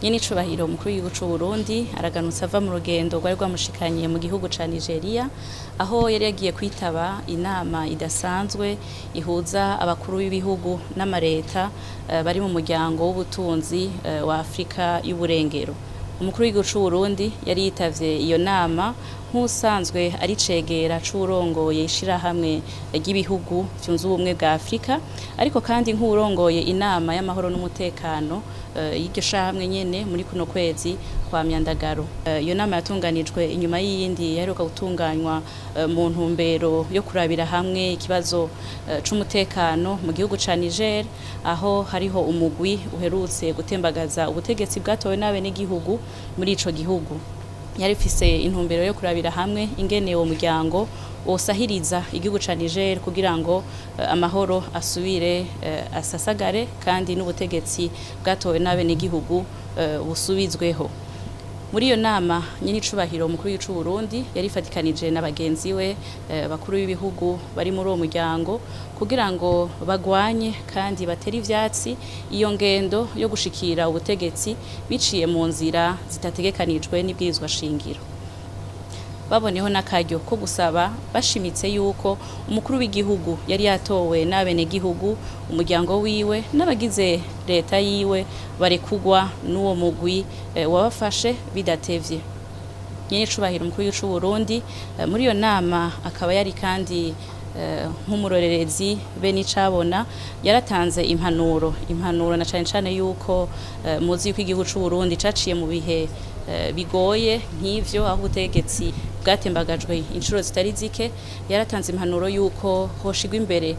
Nyenicubahiro umukuru w'igihugu c'u Burundi araganutse ava mu rugendo rwari rwamushikanye mu gihugu ca Nigeria aho yari yagiye kwitaba inama idasanzwe ihuza abakuru b'ibihugu n'amareta bari mu muryango w'ubutunzi wa Afrika y'uburengero. Umukuru w'igihugu c'u Burundi yari yitavye iyo nama nk'usanzwe ari cegera c'urongoye ishirahamwe ry'ibihugu vyunze ubumwe bwa Afrika, ariko kandi nk'urongoye inama y'amahoro n'umutekano y'iryo shirahamwe nyene muri kuno kwezi kwa Myandagaro. Iyo nama yatunganijwe inyuma y'iyindi yaheruka gutunganywa mu ntumbero yo kurabira hamwe ikibazo c'umutekano mu gihugu ca Niger, aho hariho umugwi uherutse gutembagaza ubutegetsi bwatowe n'abenegihugu muri ico gihugu. Yari ifise intumbero yo kurabira hamwe ingene uwo muryango wosahiriza igihugu ca Niger kugira ngo amahoro asubire asasagare kandi n'ubutegetsi bwatowe n'abenegihugu busubizweho. Muri iyo nama nyenicubahiro umukuru w'igihugu c'u Burundi yarifatikanije na bagenzi we bakuru b'ibihugu bari muri uwo muryango kugira ngo bagwanye kandi batere ivyatsi iyo ngendo yo gushikira ubutegetsi biciye mu nzira zitategekanijwe n'ibwirizwa shingiro. Baboneho n'akaryo ko gusaba bashimitse yuko umukuru w'igihugu yari yatowe n'abenegihugu, umuryango wiwe n'abagize leta yiwe barekugwa n'uwo mugwi wabafashe bidatevye. Nyenicubahiro umukuru w'igihugu c'u Burundi muri iyo nama akaba yari kandi nk'umurorerezi Benicabona yaratanze impanuro na cane yuko muzi ko igihugu c'u Burundi caciye mu bihe bigoye nk'ivyo aho ubutegetsi bwatembagajwe inshuro zitari zike. Yaratanze impanuro yuko hoshigwa imbere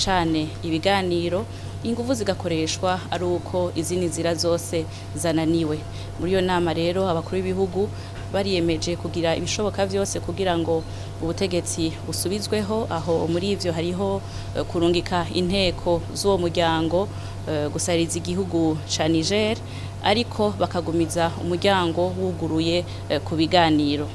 cane ibiganiro, inguvu zigakoreshwa ari uko izindi nzira zose zananiwe. Muri iyo nama rero abakuru b'ibihugu bariyemeje kugira ibishoboka vyose kugira ngo ubutegetsi busubizweho, aho muri ivyo hariho kurungika inteko z'uwo muryango gusariza igihugu ca Niger, ariko bakagumiza umuryango wuguruye ku biganiro.